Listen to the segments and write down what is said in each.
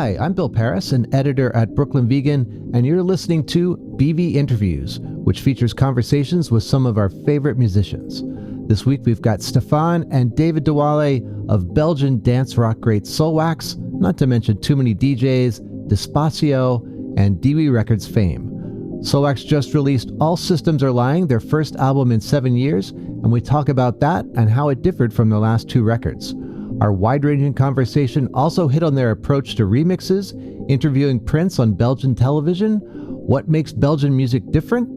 Hi, I'm Bill Pearis, an editor at Brooklyn Vegan, and you're listening to BV Interviews, which features conversations with some of our favorite musicians. This week we've got Stefan and David Dewaele of Belgian dance rock great Soulwax, not to mention 2ManyDJs, Despacio and DEEWEE Records fame. Soulwax just released All Systems Are Lying, their first album in 7 years, and we talk about that and how it differed from their last two records. Our wide-ranging conversation also hit on their approach to remixes, interviewing Prince on Belgian television, what makes Belgian music different,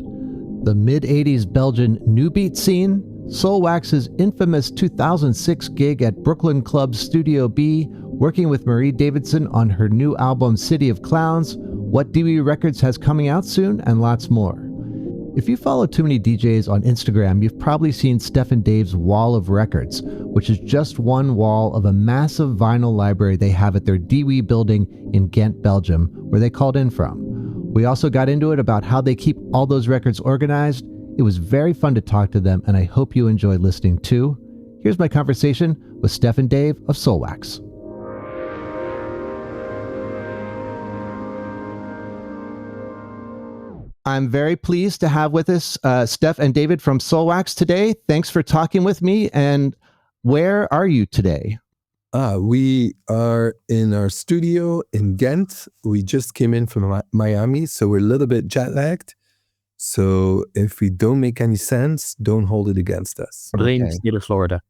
the mid-'80s Belgian New Beat scene, Soulwax's infamous 2006 gig at Brooklyn Club Studio B, working with Marie Davidson on her new album City of Clowns, what DEEWEE Records has coming out soon, and lots more. If you follow 2ManyDJs on Instagram, you've probably seen Steph and Dave's Wall of Records, which is just one wall of a massive vinyl library they have at their DEEWEE building in Ghent, Belgium, where they called in from. We also got into it about how they keep all those records organized. It was very fun to talk to them, and I hope you enjoy listening too. Here's my conversation with Steph and Dave of Soulwax. I'm very pleased to have with us Steph and David from Soulwax today. Thanks for talking with me. And where are you today? We are in our studio in Ghent. We just came in from Miami, so we're a little bit jet lagged. So if we don't make any sense, don't hold it against us. Blame State of Florida.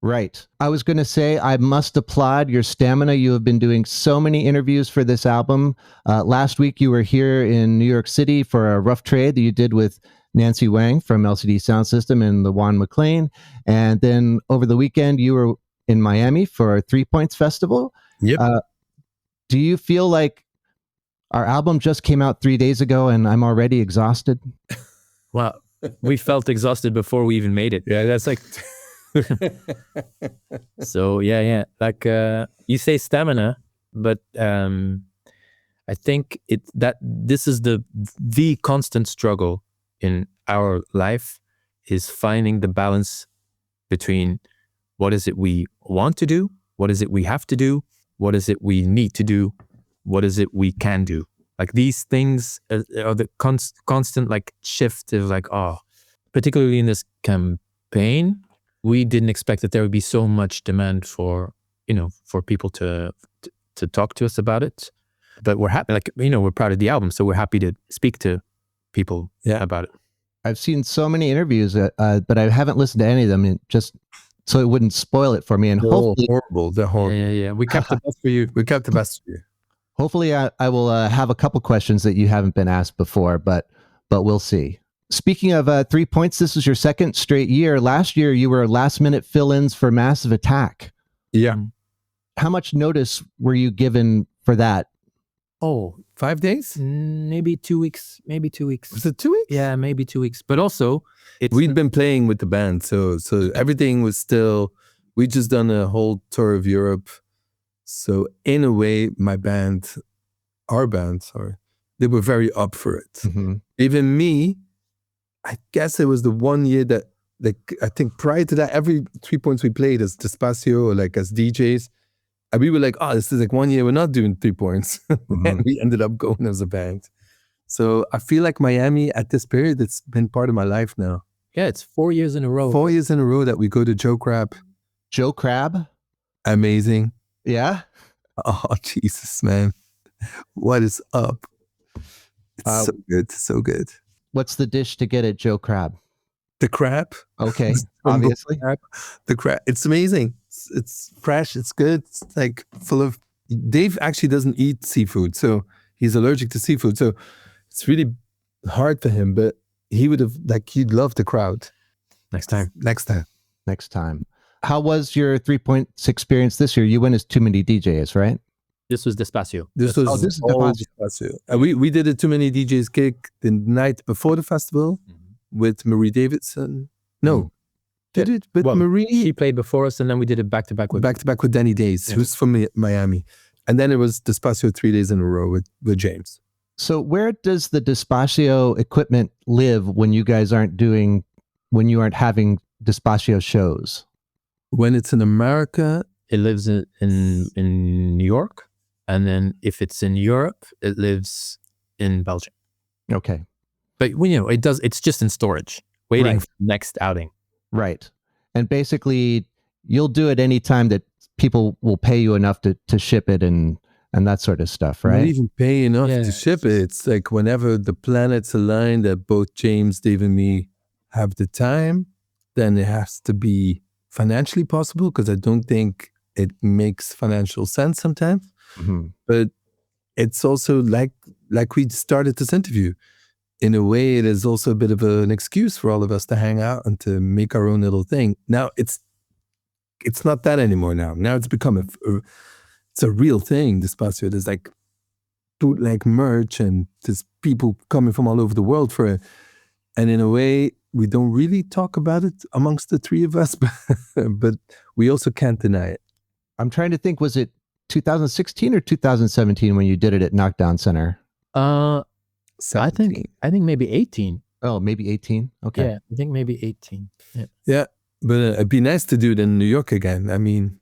Right. I was going to say, I must applaud your stamina. You have been doing so many interviews for this album. Last week, you were here in New York City for a rough trade that you did with Nancy Wang from LCD Sound System and LaJuan McLean. And then over the weekend, you were in Miami for a 3 Points Festival. Yep. Do you feel like our album just came out 3 days ago and I'm already exhausted? Well, we felt exhausted before we even made it. Yeah, that's like... So yeah. Like you say stamina, but I think that this is the constant struggle in our life, is finding the balance between what is it we want to do, what is it we have to do, what is it we need to do, what is it we can do. Like these things are the constant like shift of like, particularly in this campaign, we didn't expect that there would be so much demand for people to talk to us about it. But we're happy, we're proud of the album, so we're happy to speak to people about it. I've seen so many interviews, but I haven't listened to any of them, just so it wouldn't spoil it for me. And hopefully, horrible. They're horrible. Yeah. We kept the best for you. We kept the best for you. Hopefully, I will have a couple questions that you haven't been asked before, but we'll see. Speaking of 3 Points, this is your second straight year. Last year, you were last-minute fill-ins for Massive Attack. Yeah. How much notice were you given for that? 5 days? Maybe 2 weeks. Was it 2 weeks? Yeah, maybe 2 weeks. But also, we'd been playing with the band, so everything was still... We just done a whole tour of Europe. So in a way, our band, they were very up for it. Mm-hmm. Even me, I guess it was the 1 year that, I think prior to that, every 3 Points we played as Despacio or like as DJs, and we were like, this is like 1 year we're not doing 3 Points. Mm-hmm. And we ended up going as a band. So I feel like Miami at this period, it's been part of my life now. Yeah, it's 4 years in a row. 4 years in a row that we go to Joe Crab. Joe Crab? Amazing. Yeah? Oh, Jesus, man. What is up? It's so good. What's the dish to get at Joe Crab? The crab. Okay, obviously. The crab. It's amazing. It's fresh. It's good. It's like full of... Dave actually doesn't eat seafood, so he's allergic to seafood. So it's really hard for him, but he would have, he'd love the crowd. Next time. Next time. How was your 3 Points experience this year? You went as 2ManyDJs, right? This was Despacio. This is Despacio. And we did a 2ManyDJs gig the night before the festival with Marie Davidson. No. Did it with Marie? She played before us, and then we did it back-to-back with Danny Days, who's from Miami. And then it was Despacio 3 days in a row with James. So where does the Despacio equipment live when you guys aren't having Despacio shows? When it's in America, it lives in New York. And then if it's in Europe, it lives in Belgium. Okay. But it's just in storage, waiting Right. for the next outing. Right. And basically you'll do it anytime that people will pay you enough to ship it and that sort of stuff, right? Not even pay enough Yeah. to ship it. It's like whenever the planets align that both James, Dave, and me have the time, then it has to be financially possible, because I don't think it makes financial sense sometimes. Mm-hmm. But it's also like we started this interview. In a way, it is also a bit of an excuse for all of us to hang out and to make our own little thing. Now it's not that anymore. Now it's become it's a real thing. Despacio, there's like bootleg merch, and there's people coming from all over the world for it. And in a way, we don't really talk about it amongst the three of us, but we also can't deny it. I'm trying to think, was it 2016 or 2017 when you did it at Knockdown Center? I think maybe 18. Oh, maybe 18. Okay. Yeah, I think maybe 18. Yeah, but it'd be nice to do it in New York again. I mean,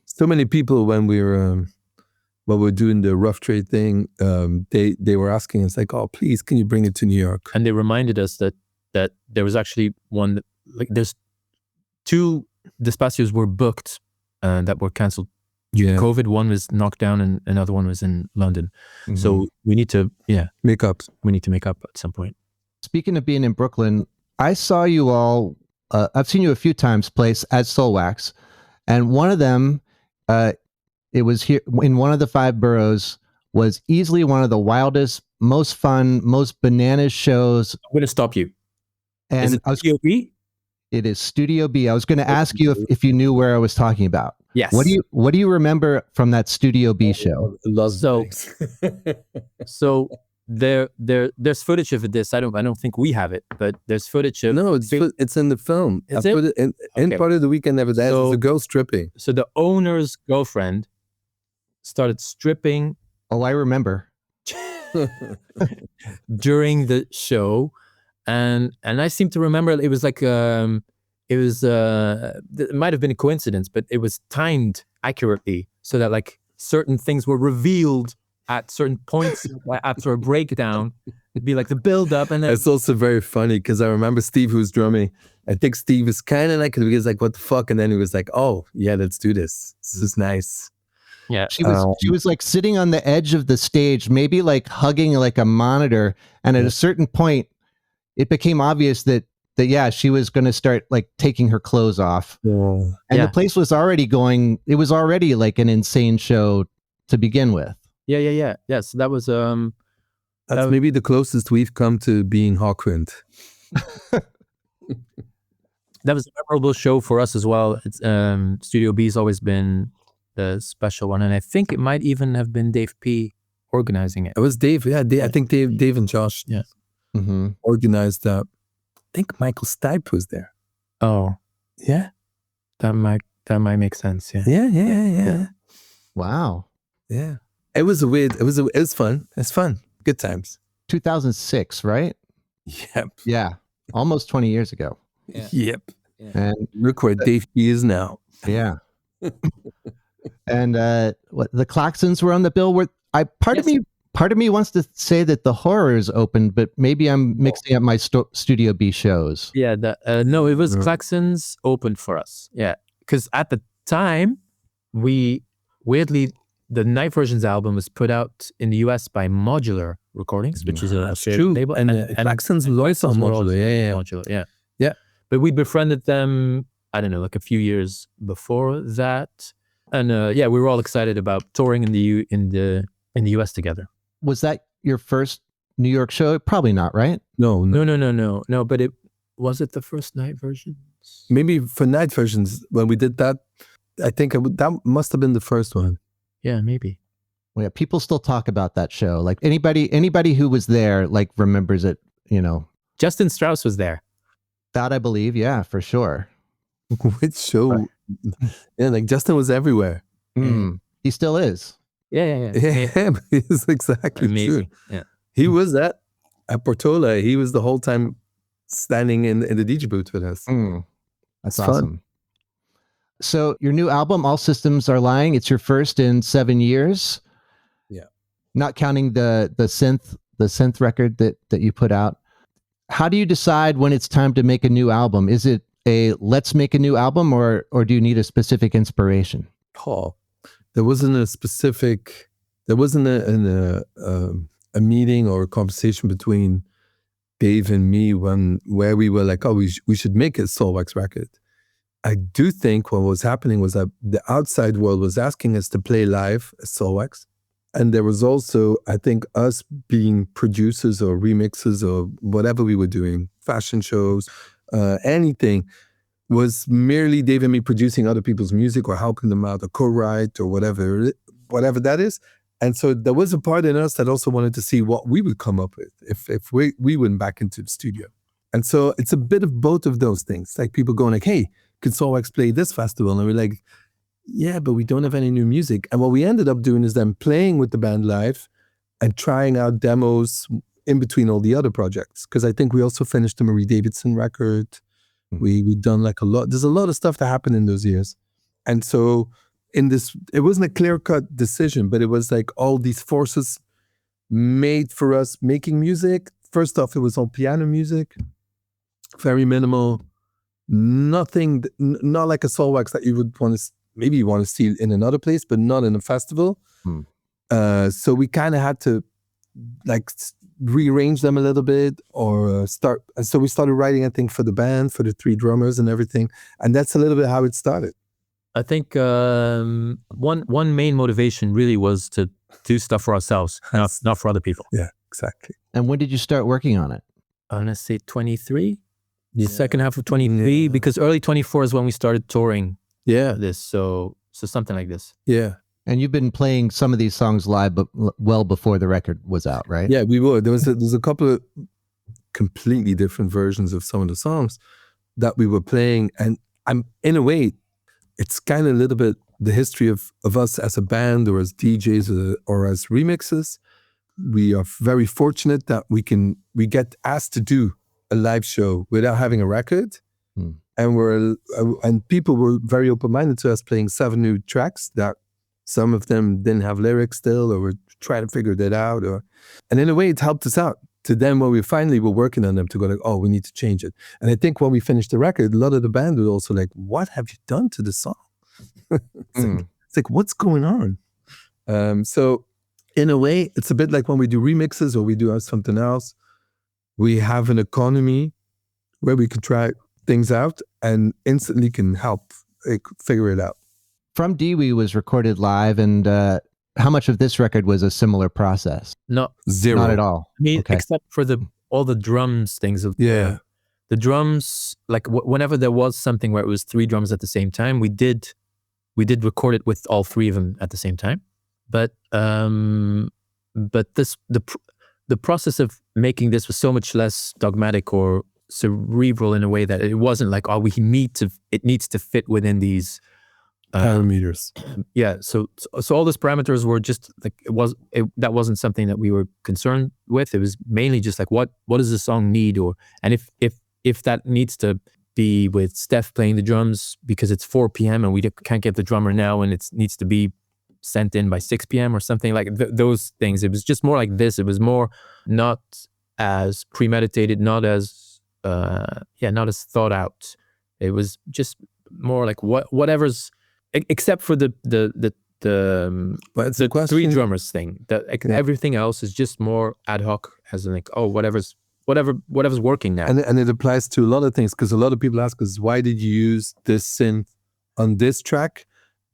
so many people when we were doing the rough trade thing, they were asking us like, "Oh, please, can you bring it to New York?" And they reminded us that there was actually one, like there's 2 Despacios were booked that were canceled. Yeah, COVID. One was Knockdown and another one was in London. Mm-hmm. So we need to make up. We need to make up at some point. Speaking of being in Brooklyn, I saw you all, I've seen you a few times place at Soulwax, and one of them, it was here in one of the 5 boroughs, was easily one of the wildest, most fun, most bananas shows. I'm going to stop you. And Is it Studio B? It is Studio B. I was going to ask you if you knew where I was talking about. Yes. What do you remember from that Studio B show? So there's footage of this. I don't think we have it, but there's footage of. No, it's in the film. Is I put it in part of The Weekend Never Dies. So- It's a girl stripping. So the owner's girlfriend started stripping Oh, I remember. during the show, and I seem to remember it was like it might have been a coincidence, but it was timed accurately so that like certain things were revealed at certain points after a breakdown. It'd be like the build up, and then It's also very funny because I remember Steve, who's drumming. I think Steve was kind of like, he was like, "What the fuck?" And then he was like, "Oh yeah, let's do this. This is nice." yeah, She was like sitting on the edge of the stage, maybe like hugging like a monitor, and at a certain point, it became obvious that yeah, she was going to start like taking her clothes off, and Yeah. the place was already going. It was already like an insane show to begin with. yeah. So that was That's maybe the closest we've come to being Hawkwind. that was a memorable show for us as well. It's Studio B's always been the special one, and I think it might even have been Dave P organizing it. It was Dave. Yeah, I think Dave and Josh Mm-hmm. organized that. I think Michael Stipe was there. Oh, Yeah. that might make sense. Yeah. Yeah. Wow. Yeah. It was fun. It's fun. Good times. 2006, right? Yep. Yeah, almost 20 years ago. Yeah. Yep. And Look where Dave P is now. yeah. And what the Claxons were on the bill. Part of me wants to say that the Horrors opened, but maybe I'm mixing up my Studio B shows. Yeah, no, it was Yeah. Claxons opened for us. Yeah, because at the time, weirdly, the Night Versions album was put out in the US by Modular Recordings, which is a That's favorite true. label. And Claxons Lois on were also Modular. Yeah. Modular, yeah. Yeah. But we befriended them, I don't know, like a few years before that. And we were all excited about touring in the US together. Was that your first New York show? Probably not, right? No. No, but was it the first Night Versions? Maybe for Night Versions, when we did that, I think that must have been the first one. Yeah, maybe. Well, yeah, people still talk about that show. Like anybody who was there, like remembers it. You know, Justin Strauss was there. that I believe. Yeah, for sure. Which show? Yeah, like Justin was everywhere. He still is. Yeah. Yeah, it's exactly Amazing. true. Yeah. He was at Portola. He was the whole time standing in the DJ booth with us. That's It's awesome. fun. So your new album, All Systems Are Lying, it's your first in 7 years. Not counting the synth record that you put out. How do you decide when it's time to make a new album? Is it a let's make a new album, or do you need a specific inspiration? Paul, there wasn't a specific, there wasn't a meeting or a conversation between Dave and me where we were like, oh, we should make a Soulwax record. I do think what was happening was that the outside world was asking us to play live as Soulwax. And there was also, I think, us being producers or remixes or whatever we were doing, fashion shows, anything, was merely Dave and me producing other people's music or helping them out or co-write or whatever that is. And so there was a part in us that also wanted to see what we would come up with if we went back into the studio. And so it's a bit of both of those things. Like people going like, hey, could Soulwax play this festival? And we're like, yeah, but we don't have any new music. And what we ended up doing is then playing with the band live and trying out demos in between all the other projects. Because I think we also finished the Marie Davidson record. We've done like a lot. There's a lot of stuff that happened in those years. And so in this, it wasn't a clear-cut decision, but it was like all these forces made for us making music. First off, it was all piano music, very minimal, nothing, not like a Soulwax that you would want to, maybe you want to see in another place, but not in a festival. So we kind of had to like rearrange them a little bit or start. And so we started writing, I think, for the band, for the 3 drummers and everything. And that's a little bit how it started. I think one main motivation really was to do stuff for ourselves, not for other people. Yeah, exactly. And when did you start working on it? I'm gonna say 23, the second half of 23, because early 24 is when we started touring. Yeah, this so something like this. Yeah. And you've been playing some of these songs live, but well before the record was out, right? Yeah, we were. There's a couple of completely different versions of some of the songs that we were playing, and I'm in a way, it's kind of a little bit the history of us as a band or as DJs or as remixes. We are very fortunate that we get asked to do a live show without having a record. And people were very open-minded to us playing 7 new tracks that some of them didn't have lyrics still or were trying to figure that out. And in a way, it helped us out to then when we finally were working on them to go like, oh, we need to change it. And I think when we finished the record, a lot of the band was also like, what have you done to the song? It's like, what's going on? So in a way, it's a bit like when we do remixes or we do something else, we have an economy where we can try things out and instantly can help figure it out. From DEEWEE was recorded live, and how much of this record was a similar process? No, 0. Not at all. I mean, except for all the drums things of the drums. Like whenever there was something where it was 3 drums at the same time, we did record it with all 3 of them at the same time. But this the process of making this was so much less dogmatic or cerebral in a way that it wasn't like, oh, it needs to fit within these parameters. Yeah, so all those parameters were just like that wasn't something that we were concerned with. It was mainly just like what does the song need, and if that needs to be with Steph playing the drums because it's 4 p.m. and we can't get the drummer now and it needs to be sent in by 6 p.m. or something like those things. It was just more like this. It was more not as premeditated, not as thought out. It was just more like whatever's, except for the 3 drummers thing. Everything else is just more ad hoc, as in like, oh, whatever's working now. And it applies to a lot of things, because a lot of people ask us, why did you use this synth on this track?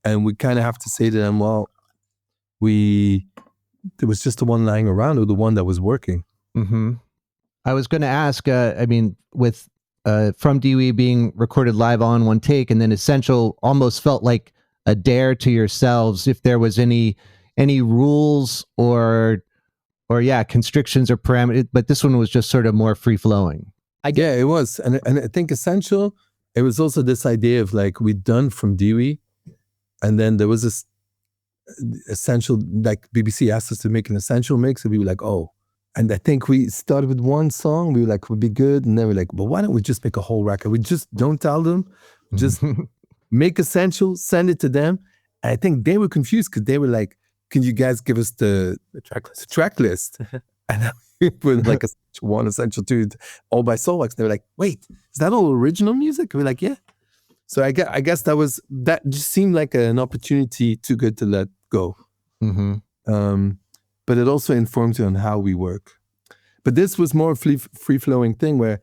And we kind of have to say to them, well, there was just the one lying around, or the one that was working. Mm-hmm. I was going to ask, I mean, with From DEEWEE being recorded live on one take, and then Essential almost felt like a dare to yourselves, if there was any rules or constrictions or parameters, but this one was just sort of more free-flowing. Yeah, it was. And I think Essential, it was also this idea of like, we'd done From DEEWEE, and then there was this Essential, like BBC asked us to make an Essential mix, and we were like, oh. And I think we started with one song, we were like, would be good. And then we're like, but why don't we just make a whole record? We just don't tell them, just make Essential, send it to them. And I think they were confused because they were like, can you guys give us the track list? And we put like Essential 1, Essential 2, all by Soulwax. They were like, wait, is that all original music? We're like, yeah. So I guess that just seemed like an opportunity too good to let go. But it also informs you on how we work. But this was more a free-flowing thing where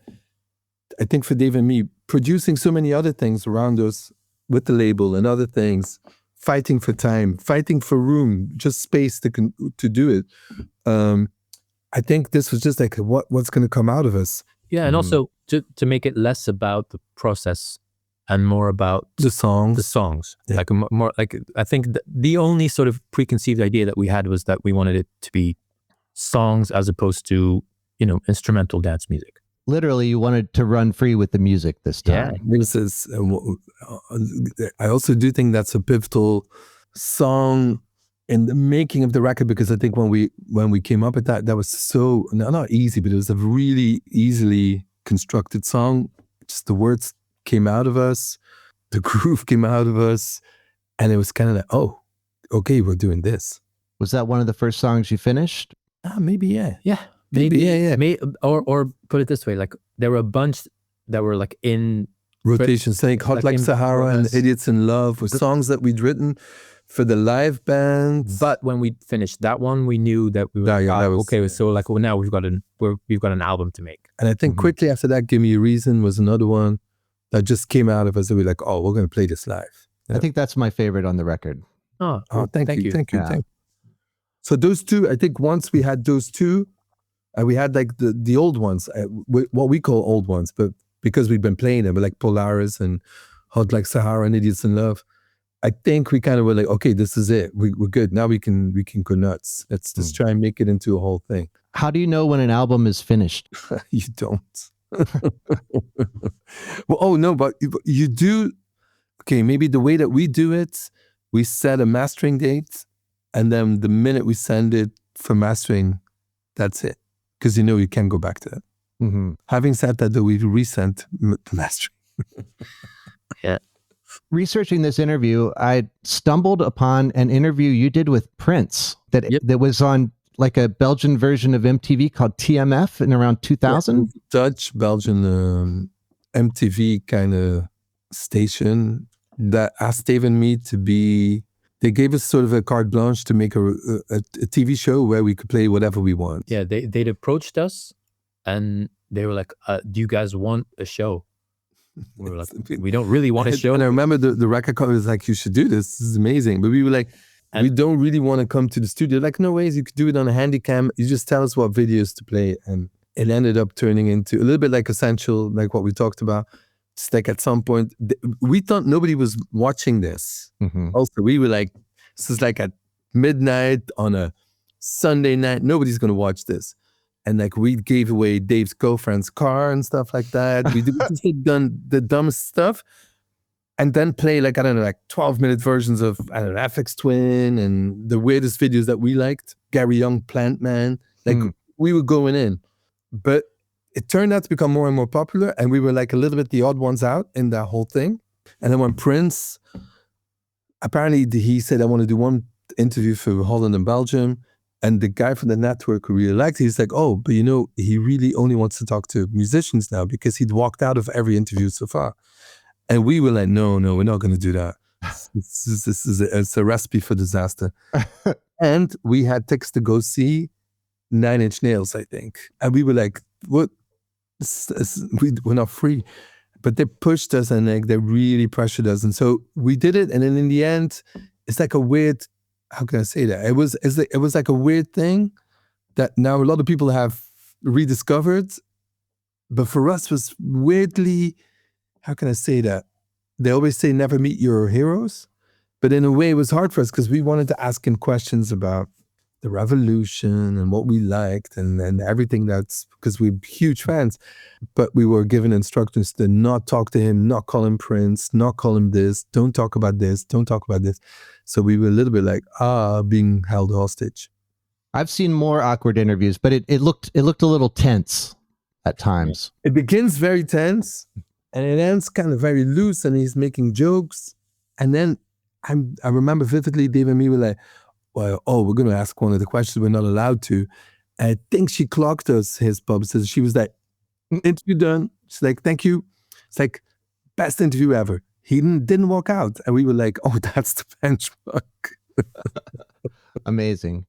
I think for Dave and me, producing so many other things around us with the label and other things, fighting for time, fighting for room, just space to do it. I think this was just like what's going to come out of us. Yeah, and also to make it less about the process and more about the songs. Yeah. Like more like, I think the only sort of preconceived idea that we had was that we wanted it to be songs as opposed to, instrumental dance music. Literally, you wanted to run free with the music this time. Yeah, this is. I also do think that's a pivotal song in the making of the record, because I think when we came up with that was so not easy, but it was a really easily constructed song. Just the words came out of us, the groove came out of us, and it was kind of like, oh, okay, we're doing this. Was that one of the first songs you finished? Maybe, yeah. Yeah. Maybe, yeah. Or put it this way, like there were a bunch that were like in rotations, like Hot Like Sahara and Idiots in Love were songs that we'd written for the live band. But when we finished that one, we knew that we were so like, well, now we've got an album to make. And I think quickly after that, Give Me a Reason was another one that just came out of us, that we were like, oh, we're going to play this live. I think that's my favorite on the record. Oh, thank you. So those two, I think once we had those two, we had like the old ones, what we call old ones, but because we've been playing them, like Polaris and Hot Like Sahara and Idiots in Love, I think we kind of were like, okay, this is it. We're good. Now we can go nuts. Let's just try and make it into a whole thing. How do you know when an album is finished? You don't. Well, but you do. Okay, maybe the way that we do it, we set a mastering date, and then the minute we send it for mastering, that's it. Because you can't go back to that. Having said that, though, we resent the mastering. Yeah. Researching this interview, I stumbled upon an interview you did with Prince that was on like a Belgian version of MTV called TMF in around 2000. Dutch Belgian MTV kind of station that asked Dave and me to be. They gave us sort of a carte blanche to make a TV show where we could play whatever we want. Yeah, they'd approached us and they were like, do you guys want a show? We were like, we don't really want a show. And I remember the record company was like, you should do this. This is amazing. But we were like, we don't really want to come to the studio. Like, no ways, you could do it on a handy cam. You just tell us what videos to play. And it ended up turning into a little bit like Essential, like what we talked about. It's like at some point, we thought nobody was watching this. Also, we were like, this is like at midnight on a Sunday night. Nobody's going to watch this. And like we gave away Dave's girlfriend's car and stuff like that. We just done the dumbest stuff. And then play like, I don't know, like 12-minute versions of, I don't know, FX Twin and the weirdest videos that we liked. Gary Young, Plant Man. Like we were going in. But it turned out to become more and more popular, and we were like a little bit the odd ones out in that whole thing. And then when Prince, apparently he said, I want to do one interview for Holland and Belgium, and the guy from the network who really liked it, he's like, oh, but he really only wants to talk to musicians now, because he'd walked out of every interview so far. And we were like, no, we're not going to do that. It's a recipe for disaster. And we had tickets to go see 9 Inch Nails, I think. And we were like, what? We're not free. But they pushed us, and like they really pressured us. And so we did it. And then in the end, it's like a weird, how can I say that? It was like a weird thing that now a lot of people have rediscovered. But for us was weirdly, how can I say that? They always say never meet your heroes. But in a way, it was hard for us because we wanted to ask him questions about the revolution and what we liked and everything, that's because we're huge fans. But we were given instructions to not talk to him, not call him Prince, not call him this, don't talk about this, don't talk about this. So we were a little bit like, being held hostage. I've seen more awkward interviews, but it looked a little tense at times. It begins very tense and it ends kind of very loose, and he's making jokes. And then I remember vividly, Dave and me were like, well, we're going to ask one of the questions we're not allowed to. I think she clocked us, his publicist. She was like, interview done. She's like, thank you. It's like, best interview ever. He didn't walk out. And we were like, oh, that's the benchmark. Amazing.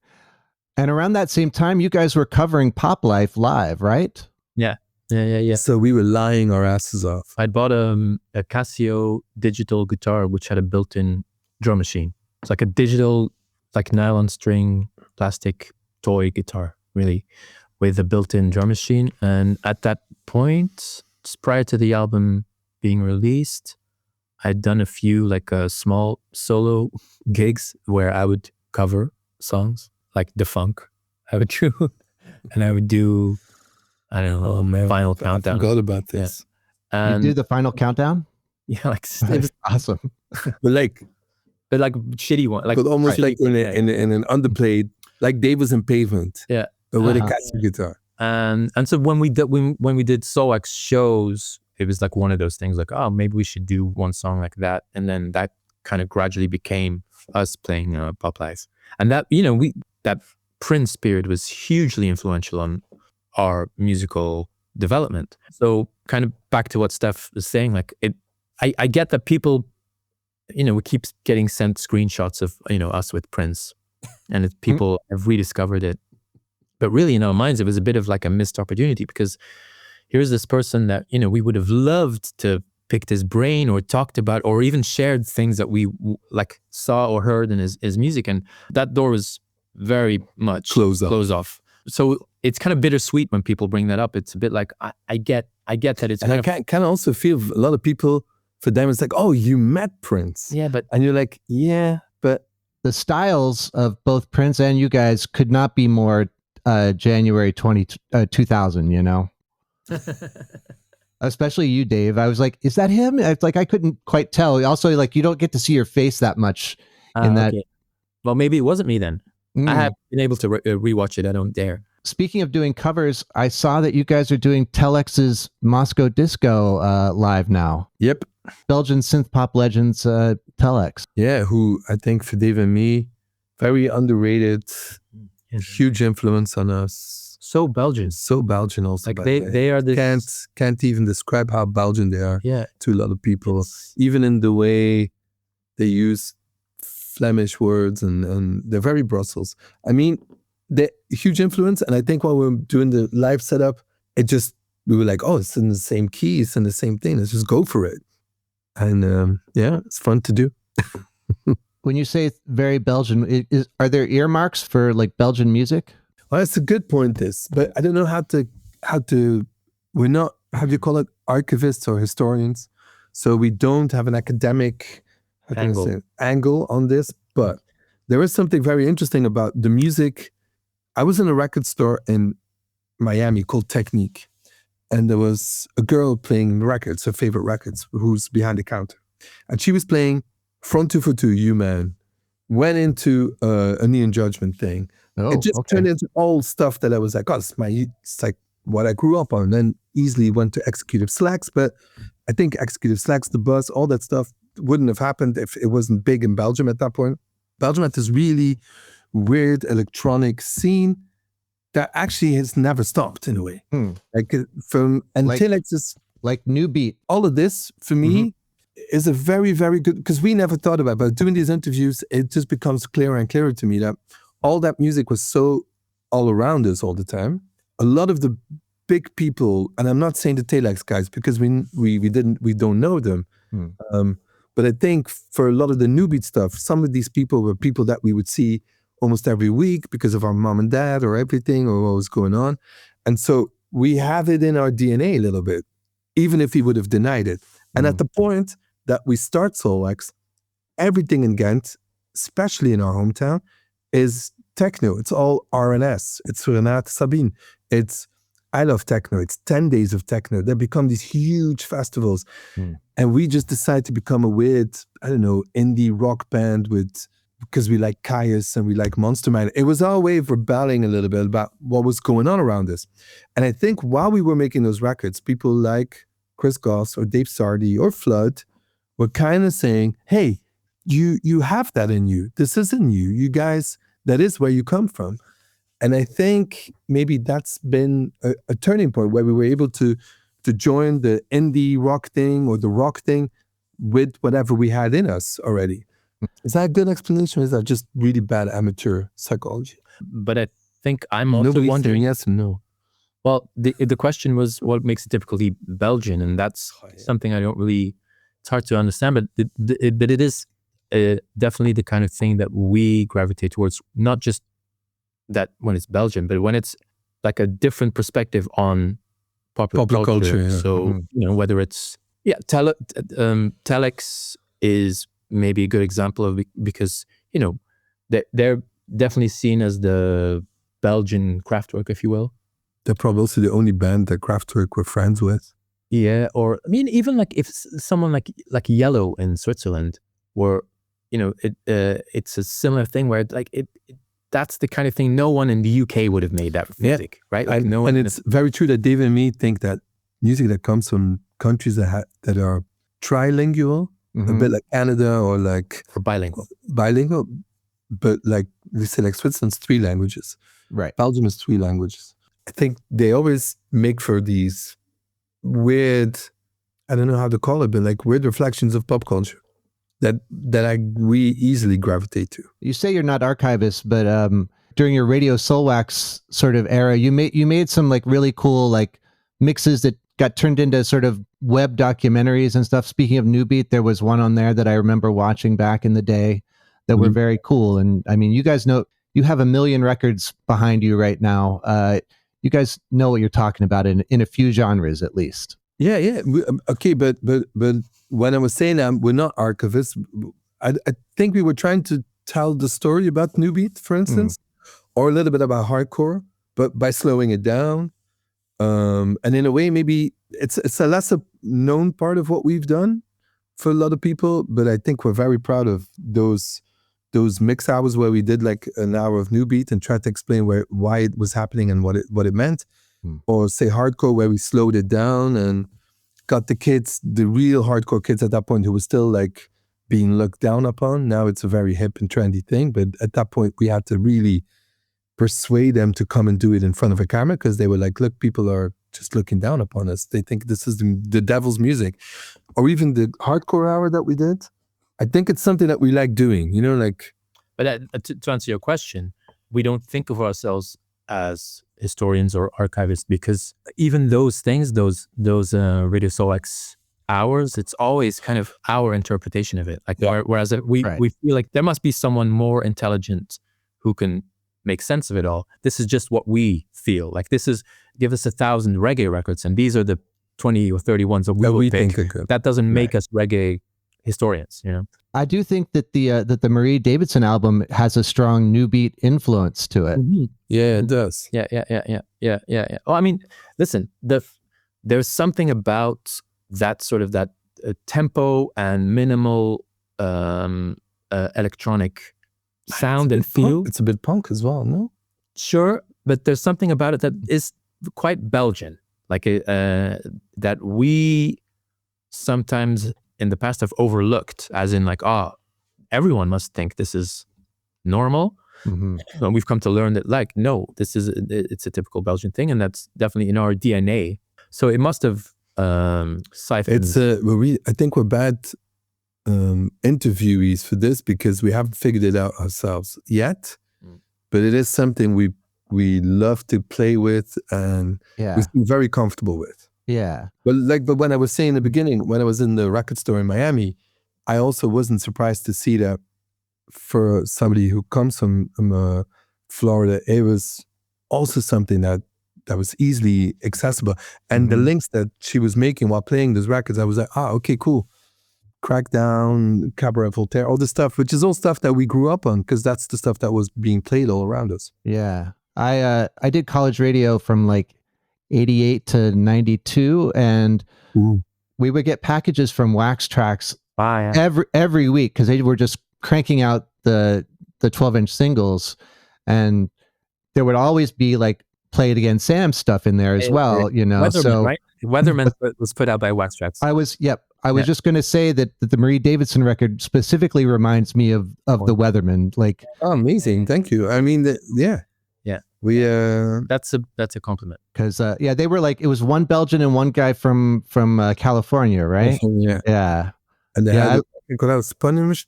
And around that same time, you guys were covering Pop Life live, right? Yeah. So we were lying our asses off. I'd bought a Casio digital guitar, which had a built-in drum machine. It's like a digital, like nylon string, plastic toy guitar, really, with a built-in drum machine. And at that point, just prior to the album being released, I'd done a few like small solo gigs where I would cover songs like The Funk. I would do, and I would do, I don't know, Final Countdown. I forgot about this. Yeah. And you do the Final Countdown? Yeah, like That's awesome. But like shitty one, like but almost like in an underplayed, like Dave was in Pavement. Yeah. But with a Casio guitar. And so when we did Soulwax shows, it was like one of those things like, oh, maybe we should do one song like that. And then that kind of gradually became us playing Pop Life. And that, that Prince period was hugely influential on our musical development. So kind of back to what Steph was saying, like I get that people, we keep getting sent screenshots of, us with Prince, and people have rediscovered it. But really in our minds, it was a bit of like a missed opportunity, because here's this person that, we would have loved to picked his brain or talked about or even shared things that we like saw or heard in his music. And that door was very much closed off. So it's kind of bittersweet when people bring that up. It's a bit like, I get that it's and I can also feel a lot of people, for them it's like, oh, you met Prince. Yeah, but and you're like, yeah, but the styles of both Prince and you guys could not be more January 2000, Especially you, Dave. I was like, is that him? It's like, I couldn't quite tell. Also, like, you don't get to see your face that much in that. Okay. Well, maybe it wasn't me then. I have been able to rewatch it. I don't dare. Speaking of doing covers, I saw that you guys are doing Telex's Moscow Disco live now. Yep. Belgian synth pop legends Telex. Yeah, who I think for Dave and me, very underrated, huge influence on us. So Belgian Also. Like they are this... Can't even describe how Belgian they are to a lot of people. Even in the way they use Flemish words and they're very Brussels. I mean, they're huge influence. And I think while we were doing the live setup, we were like, oh, it's in the same key, it's in the same thing. Let's just go for it. And it's fun to do. When you say very Belgian, are there earmarks for like Belgian music? Well, that's a good point, but I don't know how to, we're not, how do you call it, archivists or historians. So we don't have an academic angle on this, but there is something very interesting about the music. I was in a record store in Miami called Technique, and there was a girl playing records, her favorite records, who's behind the counter. And she was playing Front 2 for 2, You Man, went into a Neon Judgment thing. It just turned into all stuff that I was like, oh, it's like what I grew up on. Then easily went to Executive Slacks, but I think Executive Slacks, The Buzz, all that stuff wouldn't have happened if it wasn't big in Belgium at that point. Belgium had this really weird electronic scene that actually has never stopped in a way. Telex is like New Beat. All of this for me is a very, very good, because we never thought about it, but doing these interviews, it just becomes clearer and clearer to me that all that music was so all around us all the time. A lot of the big people, and I'm not saying the Telex guys because we don't know them. But I think for a lot of the New Beat stuff, some of these people were people that we would see almost every week because of our mom and dad or everything or what was going on. And so we have it in our DNA a little bit, even if he would have denied it. And at the point that we start Soulwax, everything in Ghent, especially in our hometown, is techno. It's all RNS. It's Renate Sabine. It's I love techno. It's 10 days of techno. They become these huge festivals. And we just decide to become a weird, I don't know, indie rock band because we like Caius and we like Monster Mine. It was our way of rebelling a little bit about what was going on around us. And I think while we were making those records, people like Chris Goss or Dave Sardi or Flood were kind of saying, hey, you have that in you. This is in you. You guys, that is where you come from. And I think maybe that's been a turning point where we were able to join the indie rock thing or the rock thing with whatever we had in us already. Is that a good explanation, or is that just really bad amateur psychology? But I think I'm also Nobody's wondering. saying yes and no. Well, the question was what makes it typically Belgian, and that's something I don't really. It's hard to understand, but it is definitely the kind of thing that we gravitate towards. Not just that when it's Belgian, but when it's like a different perspective on popular culture. Yeah. So whether it's Telex is maybe a good example of it because they're definitely seen as the Belgian Kraftwerk, if you will. They're probably also the only band that Kraftwerk were friends with. Yeah, or I mean, even like if someone like Yellow in Switzerland, were it's a similar thing where that's the kind of thing no one in the UK would have made that music, right? Like and it's very true that Dave and me think that music that comes from countries that are trilingual, a bit like Canada or bilingual, but like we say, like Switzerland's 3 languages, right? Belgium is 3 languages. I think they always make for these weird, I don't know how to call it, but like weird reflections of pop culture that we easily gravitate to. You say you're not archivists, but during your Radio Soulwax sort of era, you made some like really cool like mixes that got turned into sort of web documentaries and stuff. Speaking of New Beat, there was one on there that I remember watching back in the day that were very cool. And I mean, you guys know you have a million records behind you right now. You guys know what you're talking about in a few genres, at least. Yeah. Okay, but when I was saying that we're not archivists, I think we were trying to tell the story about New Beat, for instance, or a little bit about hardcore, but by slowing it down. And in a way, maybe it's a lesser known part of what we've done for a lot of people, but I think we're very proud of those mix hours where we did like an hour of New Beat and tried to explain why it was happening and what it meant. Or say hardcore where we slowed it down and got the kids, the real hardcore kids at that point who were still like being looked down upon. Now it's a very hip and trendy thing, but at that point we had to really persuade them to come and do it in front of a camera because they were like, look, people are just looking down upon us. They think this is the devil's music. Or even the hardcore hour that we did. I think it's something that we like doing, like. But to answer your question, we don't think of ourselves as historians or archivists because even those things, those Radio Soulwax hours, it's always kind of our interpretation of it. Like whereas we feel like there must be someone more intelligent who can make sense of it all. This is just what we feel. Like give us 1,000 reggae records, and these are the 20 or 30 ones that we think are good. That doesn't make us reggae historians, I do think that the Marie Davidson album has a strong New Beat influence to it. Yeah, it does. Yeah. Well, I mean, listen, there's something about that sort of that tempo and minimal electronic sound and feel. It's a bit punk as well, no? Sure, but there's something about it that is quite Belgian, like that we sometimes in the past have overlooked, as in like, everyone must think this is normal. And we've come to learn that like, no, it's a typical Belgian thing, and that's definitely in our DNA. So it must have siphoned. I think we're bad interviewees for this because we haven't figured it out ourselves yet. But it is something we love to play with and we feel very comfortable with. Yeah. But when I was saying in the beginning, when I was in the record store in Miami, I also wasn't surprised to see that for somebody who comes from Florida, it was also something that was easily accessible. And the links that she was making while playing those records, I was like, okay, cool. Crackdown, Cabaret Voltaire, all this stuff, which is all stuff that we grew up on because that's the stuff that was being played all around us. Yeah. I did college radio from like 88 to 92, and we would get packages from Wax Tracks every week because they were just cranking out the 12-inch singles, and there would always be like Play It Again Sam stuff in there as well, Weatherman, so right? Weatherman was put out by Wax Tracks. I was I was just going to say that the Marie Davidson record specifically reminds me of The Weatherman. Like, oh, amazing! Thank you. I mean, yeah. We That's a compliment. because they were like, it was one Belgian and one guy from California, right? Yeah. And they had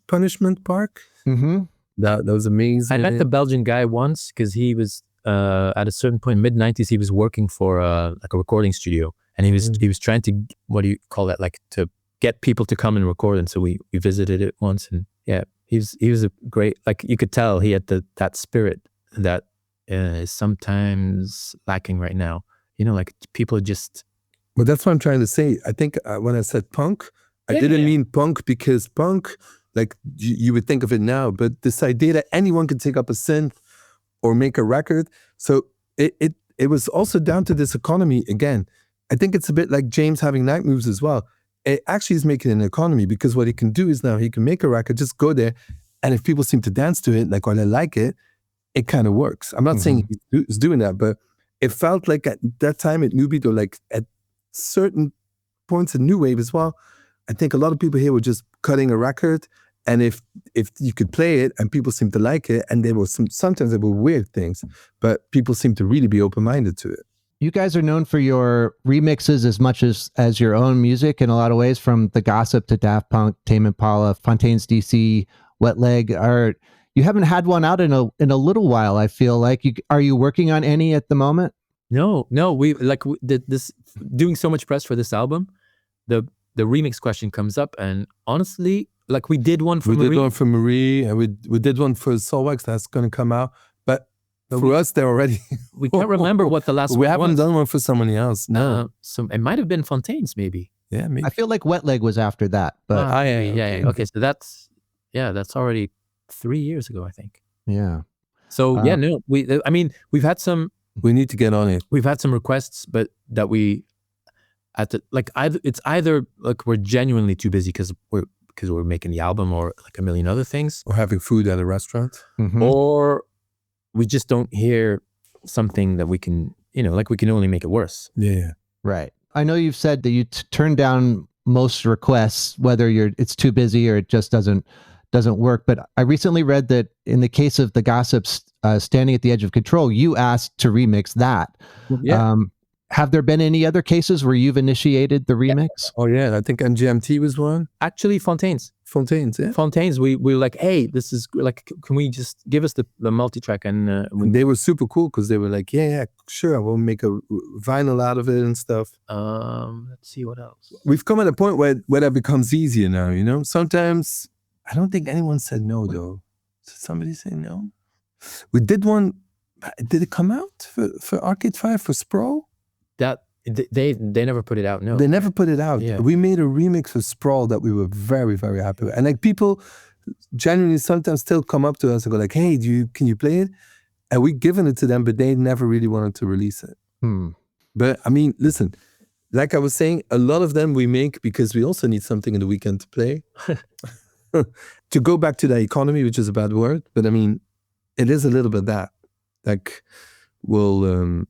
Punishment Park. Mm-hmm. That was amazing. I met the Belgian guy once because he was at a certain point, mid-90s, he was working for like a recording studio, and he was trying to, what do you call that, like to get people to come and record. And so we visited it once, and yeah, he was a great, like you could tell he had that spirit that is sometimes lacking right now. You know, like people just. But that's what I'm trying to say. I think when I said punk, I didn't mean punk because punk, like you would think of it now, but this idea that anyone could take up a synth or make a record. So it was also down to this economy again. I think it's a bit like James having Night Moves as well. It actually is making an economy because what he can do is now he can make a record, just go there, and if people seem to dance to it, like, or they like it, it kind of works. I'm not saying he's doing that, but it felt like at that time at New Beat, or like at certain points in New Wave as well, I think a lot of people here were just cutting a record, and if you could play it and people seemed to like it, and there were sometimes there were weird things, but people seemed to really be open-minded to it. You guys are known for your remixes as much as your own music in a lot of ways, from The Gossip to Daft Punk, Tame Impala, Fontaines DC, Wet Leg. You haven't had one out in a little while, I feel like. Are you working on any at the moment? No, we did this, doing so much press for this album. The remix question comes up, and honestly, like we did one for Marie. We did one for Marie, and we did one for Soulwax that's going to come out. But for us, they're already. We can't remember what the last one was. We haven't done one for somebody else. No. So it might have been Fontaines, maybe. Yeah, maybe. I feel like Wet Leg was after that. But yeah. Okay, so that's already 3 years ago, I think. Yeah. So we've had some. We need to get on it. We've had some requests, but that we it's either like we're genuinely too busy because we're making the album, or like a million other things, or having food at a restaurant, or we just don't hear something that we can, like we can only make it worse. Yeah. Right. I know you've said that you turn down most requests, whether it's too busy or it just doesn't work. But I recently read that in the case of The Gossip's Standing at the Edge of Control, you asked to remix that. Yeah. Have there been any other cases where you've initiated the remix? Yeah. Oh yeah, I think NGMT was one. Actually, Fontaines, yeah. Fontaines, we were like, hey, this is like, can we just give us the multi-track? And they were super cool because they were like, yeah, sure, we'll make a vinyl out of it and stuff. Let's see what else. We've come at a point where that becomes easier now, Sometimes, I don't think anyone said no though. Did somebody say no? We did one, did it come out for Arcade Fire, for Spro? That they never put it out. No, they never put it out. Yeah. We made a remix of Sprawl that we were very, very happy with, and like people genuinely sometimes still come up to us and go like, "Hey, can you play it?" And we've given it to them, but they never really wanted to release it. But I mean, listen, like I was saying, a lot of them we make because we also need something in the weekend to play. To go back to the economy, which is a bad word, but I mean, it is a little bit that. Like, we'll.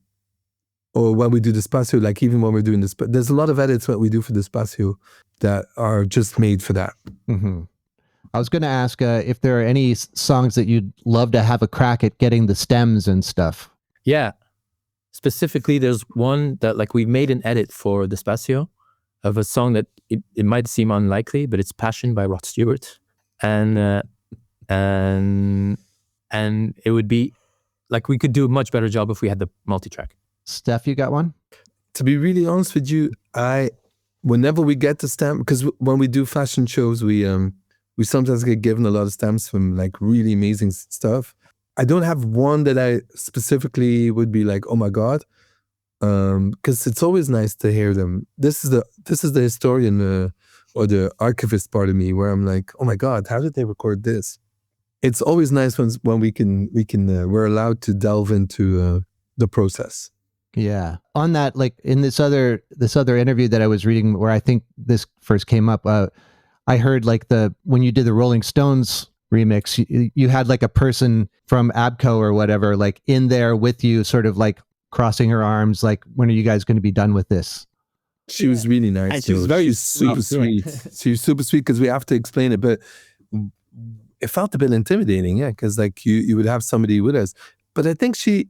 Or when we do Despacio, like even when we're doing this, but there's a lot of edits that we do for Despacio that are just made for that. I was going to ask if there are any songs that you'd love to have a crack at getting the stems and stuff. Yeah. Specifically, there's one that like we made an edit for Despacio of a song that it might seem unlikely, but it's Passion by Rod Stewart. And it would be like, we could do a much better job if we had the multi-track. Steph, you got one? To be really honest with you, whenever we get the stamp, because when we do fashion shows, we sometimes get given a lot of stamps from like really amazing stuff. I don't have one that I specifically would be like, oh my God, because it's always nice to hear them. This is the historian or the archivist part of me where I'm like, oh my God, how did they record this? It's always nice when we're allowed to delve into the process. Yeah. On that, like in this other interview that I was reading where I think this first came up, I heard like when you did the Rolling Stones remix, you had like a person from ABCO or whatever, like in there with you, sort of like crossing her arms, like, when are you guys going to be done with this? She was really nice. And she was very super sweet. sweet. She was super sweet because we have to explain it, but it felt a bit intimidating, yeah, because like you would have somebody with us. But I think she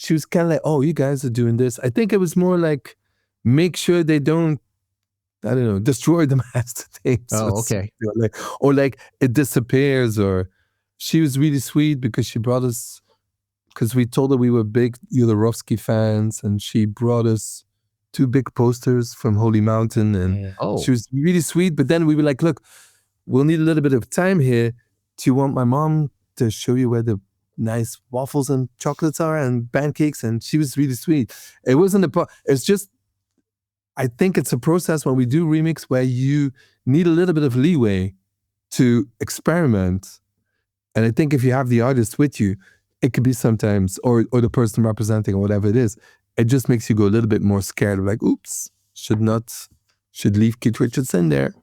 was kind of like, oh, you guys are doing this. I think it was more like, make sure they don't, I don't know, destroy the master tapes. Oh, okay. Or like it disappears. Or she was really sweet because she brought us, because we told her we were big Jodorowsky fans, and she brought us 2 big posters from Holy Mountain, and she was really sweet. But then we were like, look, we'll need a little bit of time here. Do you want my mom to show you where the nice waffles and chocolates are and pancakes? And she was really sweet. It wasn't it's just, I think it's a process when we do remix where you need a little bit of leeway to experiment. And I think if you have the artist with you, it could be sometimes, or the person representing or whatever it is, it just makes you go a little bit more scared of like, oops, should leave Keith Richards in there.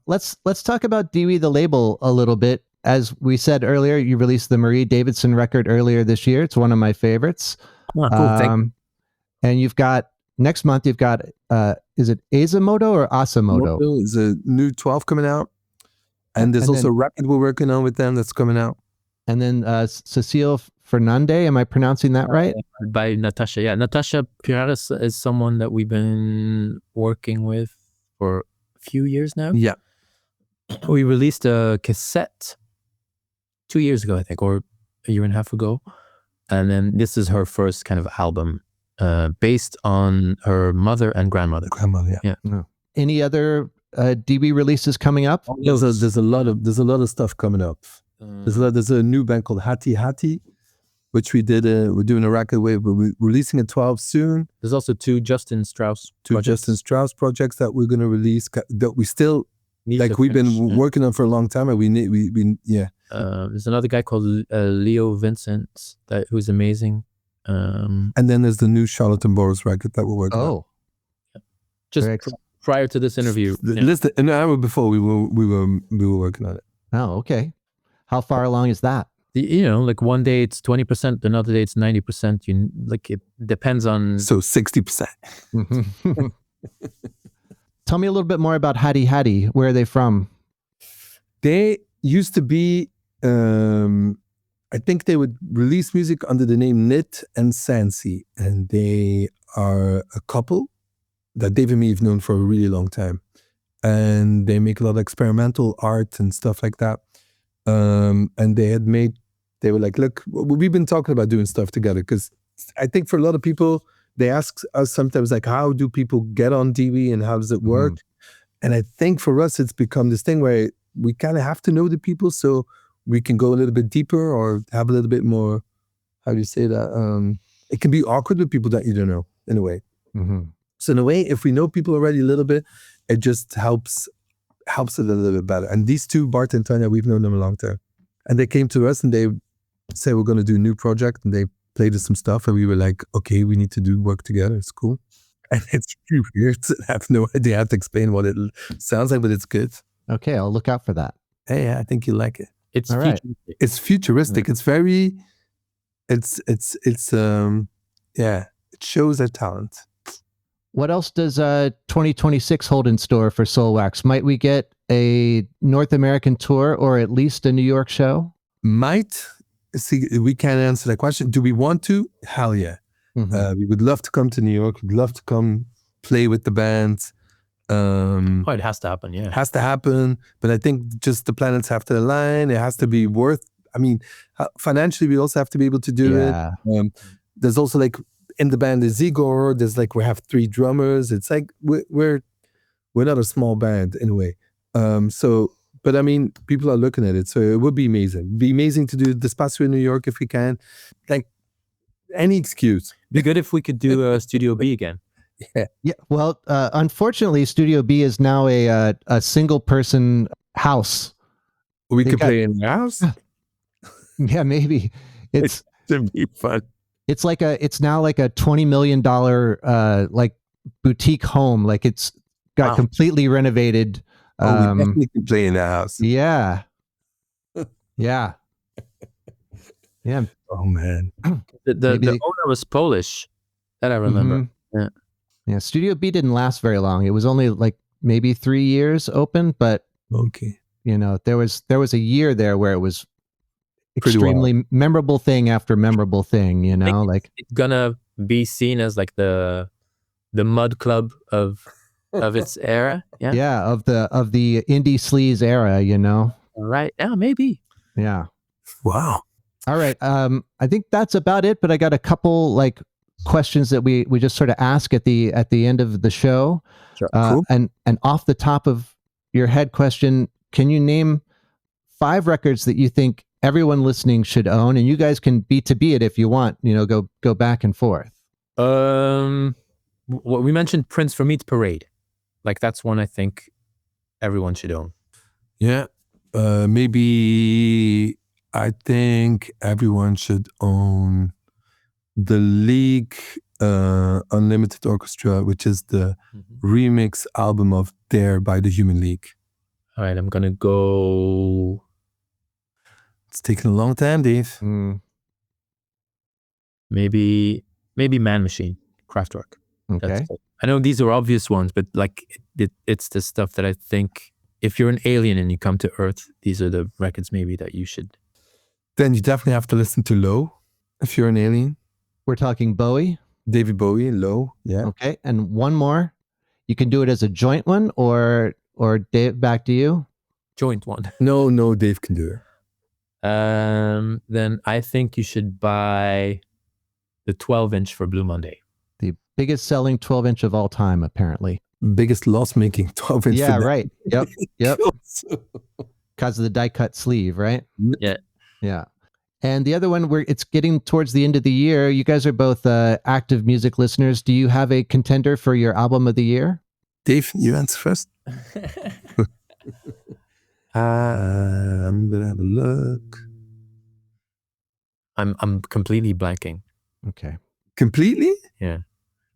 Let's talk about DEEWEE, the label, a little bit. As we said earlier, you released the Marie Davidson record earlier this year. It's one of my favorites. Oh, cool. And you've got, next month, you've got, is it Asamoto or Asamoto? There's a new 12 coming out. And there's also a record we're working on with them that's coming out. And then Cecile Fernande, am I pronouncing that right? By Natasha. Yeah, Natasha Pearis is someone that we've been working with for a few years now. Yeah. We released a cassette 2 years ago, I think, or a year and a half ago. And then this is her first kind of album based on her mother and grandmother. Yeah. No. Any other DEEWEE releases coming up? There's a lot of stuff coming up. There's a new band called Hattie Hattie, which we did. We're doing a record with. We're releasing a 12 soon. There's also 2 Justin Strauss projects that we're gonna release that we still we've been working on for a long time, and we there's another guy called Leo Vincent who's amazing. And then there's the new Charlatan Boris record that we're working on. Just prior to this interview, listen, an hour before we were working on it. Oh, okay. How far along is that? Like one day it's 20%, another day it's 90%. It depends on. So 60%. Tell me a little bit more about Hattie Hattie. Where are they from? They used to be, I think they would release music under the name Nit and Sansi. And they are a couple that Dave and me have known for a really long time. And they make a lot of experimental art and stuff like that. And they were like, look, we've been talking about doing stuff together, because I think for a lot of people, they ask us sometimes like, how do people get on DEEWEE and how does it work? And I think for us, it's become this thing where we kind of have to know the people so we can go a little bit deeper or have a little bit more, how do you say that? It can be awkward with people that you don't know, in a way. So in a way, if we know people already a little bit, it just helps it a little bit better. And these 2, Bart and Tanya, we've known them a long time. And they came to us and they said, we're going to do a new project. And they played us some stuff. And we were like, okay, we need to do work together. It's cool. And it's really weird. I have no idea how to explain what it sounds like, but it's good. Okay, I'll look out for that. Hey, I think you like it. It's futuristic. It's futuristic. Yeah. It's very, it shows their talent. What else does 2026 hold in store for Soulwax? Might we get a North American tour or at least a New York show? Might. See, we can't answer that question. Do we want to? Hell yeah. We would love to come to New York. We'd love to come play with the band. It has to happen, yeah. It has to happen. But I think just the planets have to align. It has to be financially, we also have to be able to do it. There's also like, in the band is Igor. There's like, we have 3 drummers. It's like we're not a small band in a way. But I mean, people are looking at it, so it would be amazing. It'd be amazing to do Despacio in New York if we can. Like any excuse. Be good if we could do Studio B again. Yeah. Well, unfortunately, Studio B is now a single person house. We could play in the house. Yeah, maybe it's to be fun. It's now like a $20 million like boutique home. Like it's got completely renovated. We definitely can play in the house. Yeah. Yeah. Yeah. Oh man. The owner was Polish, that I remember. Yeah, Studio B didn't last very long. It was only like maybe 3 years open, but Okay. you know, there was a year there where it was Pretty extremely memorable thing after memorable thing, you know, like it's gonna be seen as like the mud club of its era. Yeah. yeah, of the indie sleaze era, you know. Right now, maybe. Yeah. Wow. All right. I think that's about it, but I got a couple like questions that we just sort of ask at the end of the show. Sure. Cool. And off the top of your head question, can you name 5 records that you think everyone listening should own? And you guys can B2B it if you want, you know, go back and forth. Well, we mentioned Prince for Meat Parade. Like that's one I think everyone should own. Yeah. Maybe I think everyone should own the League Unlimited Orchestra, which is the remix album of Dare by the Human League. All right, I'm gonna go. It's taken a long time, Dave. Maybe Man Machine, Kraftwerk. Okay. I know these are obvious ones, but like it's the stuff that I think if you're an alien and you come to Earth, these are the records maybe that you should. Then you definitely have to listen to Low if you're an alien. We're talking Bowie. David Bowie, Low. Yeah. Okay. And one more. You can do it as a joint one or Dave, back to you. Joint one. No, Dave can do it. Then I think you should buy the 12-inch for Blue Monday. The biggest selling 12-inch of all time, apparently. Biggest loss-making 12-inch. Yeah, right. Yep. Because of the die-cut sleeve, right? Yeah. Yeah. And the other one, where it's getting towards the end of the year, you guys are both active music listeners. Do you have a contender for your album of the year? Dave, you answer first. I'm gonna have a look. I'm completely blanking. Okay. Completely? Yeah.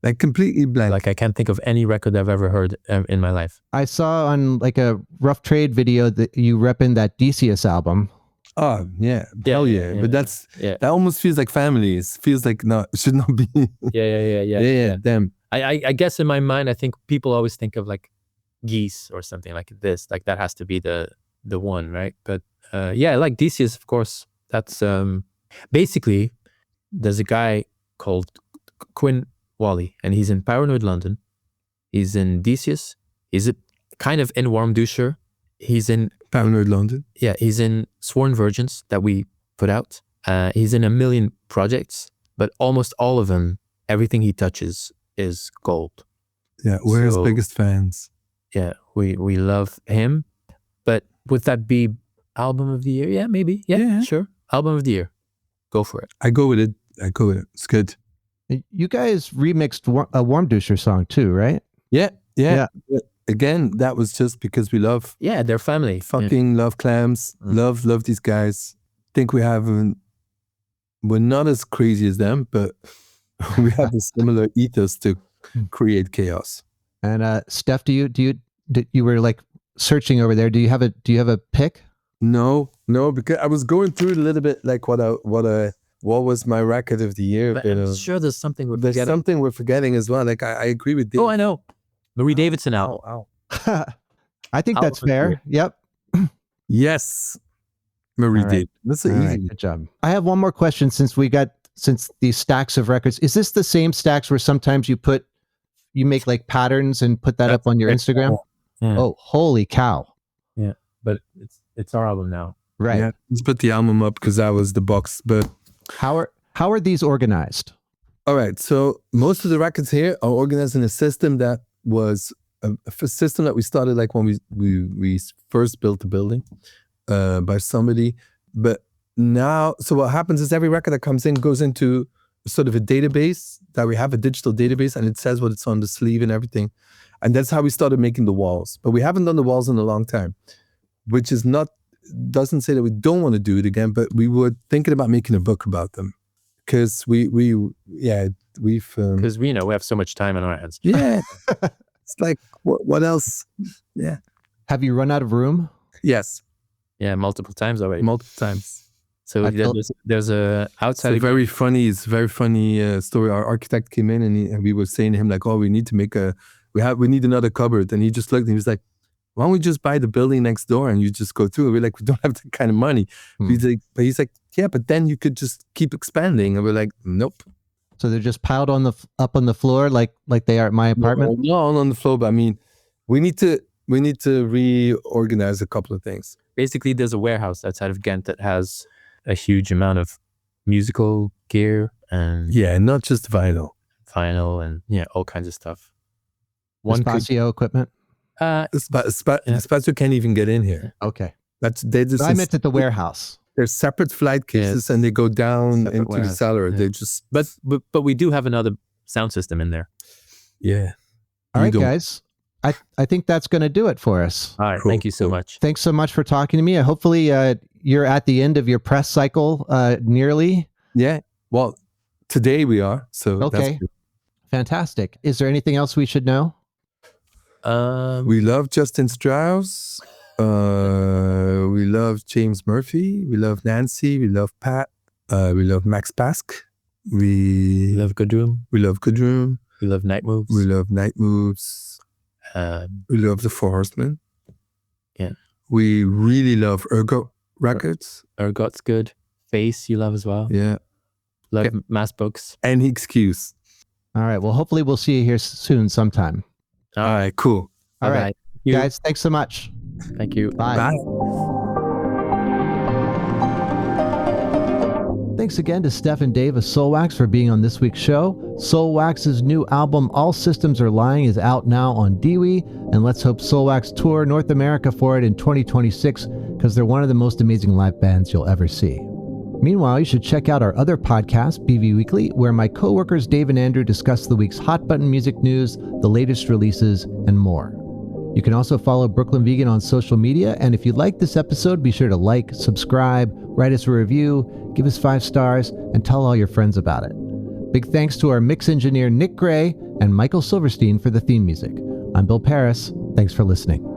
Like completely blank. Like I can't think of any record I've ever heard in my life. I saw on like a Rough Trade video that you repping that Decius album. Oh yeah, hell yeah! But that almost feels like family. It feels like it should not be. Yeah. Damn. I guess in my mind, I think people always think of like Geese or something like this. Like that has to be the one, right? But yeah, like Decius, of course. That's basically there's a guy called Quinn Wally, and he's in Paranoid London. He's in Decius. He's kind of in Warm Doucher. He's in Paranoid London. Yeah, he's in Sworn Virgins that we put out. He's in a million projects, but almost all of them, everything he touches is gold. Yeah, we're his biggest fans. Yeah, we love him. But would that be album of the year? Yeah, maybe. Yeah, sure. Album of the year. Go for it. I go with it. It's good. You guys remixed a Warm Doucher song too, right? Yeah. Again, that was just because we love. Yeah, their family. Fucking love Clams. Love these guys. Think we're not as crazy as them, but we have a similar ethos to create chaos. And Steph, do you were like searching over there? Do you have a pick? No, because I was going through it a little bit, like what was my record of the year. But I'm sure there's something we're forgetting. There's something we're forgetting as well. Like I agree with Dave. Oh, I know. Marie Davidson out. Ow. I think that's fair. Yep. Yes. Marie Davidson. That's easy. Right, good job. I have one more question since these stacks of records. Is this the same stacks where sometimes you make like patterns and put that up on your Instagram? Yeah. Oh, holy cow. Yeah. But it's our album now. Right. Yeah. Let's put the album up because that was the box. But how are these organized? All right. So most of the records here are organized in a system that was a system that we started like when we first built the building by somebody. But now, so what happens is every record that comes in goes into sort of a database that we have, a digital database, and it says what it's on the sleeve and everything. And that's how we started making the walls. But we haven't done the walls in a long time, which doesn't say that we don't want to do it again, but we were thinking about making a book about them. Because we've because we have so much time on our hands. Yeah. It's like what else? Yeah. Have you run out of room? Yes. Yeah, multiple times already. Multiple times. So there's a outside. It's very funny story. Our architect came in and we were saying to him like, oh, we need to make we need another cupboard. And he just looked and he was like, why don't we just buy the building next door and you just go through? And we're like, we don't have that kind of money. He's like, yeah, but then you could just keep expanding. And we're like, nope. So they're just piled up on the floor like they are at my apartment? No, on the floor. But I mean, we need to reorganize a couple of things. Basically, there's a warehouse outside of Ghent that has a huge amount of musical gear and not just vinyl and all kinds of stuff. Despacio equipment. Despacio can't even get in here. Okay, I meant at the warehouse. There's separate flight cases and they go down into the cellar. Yeah. They just but we do have another sound system in there. Yeah. All right, guys. I think that's going to do it for us. All right. Cool. Thank you so much. Thanks so much for talking to me. Hopefully you're at the end of your press cycle nearly. Yeah. Well, today we are. So okay. That's fantastic. Is there anything else we should know? We love Justin Strauss. We love James Murphy. We love Nancy. We love Pat. We love Max Pask. We love Goodroom. We love Goodroom. We love Night Moves. We love Night Moves. We love the Four Horsemen. Yeah. We really love Ergot Records. Ergot's good. Face you love as well. Yeah. Love Mass Books. Any excuse. All right. Well, hopefully we'll see you here soon sometime. All right. Cool. All right. Guys, thanks so much. Thank you. Bye. Bye. Thanks again to Steph and Dave of Soulwax for being on this week's show. Soulwax's new album, All Systems Are Lying, is out now on DEEWEE, and let's hope Soulwax tour North America for it in 2026, because they're one of the most amazing live bands you'll ever see. Meanwhile, you should check out our other podcast, BV Weekly, where my coworkers Dave and Andrew discuss the week's hot button music news, the latest releases, and more. You can also follow Brooklyn Vegan on social media, and if you like this episode, be sure to like, subscribe, write us a review, give us 5 stars, and tell all your friends about it. Big thanks to our mix engineer Nick Gray and Michael Silverstein for the theme music. I'm Bill Pearis. Thanks for listening.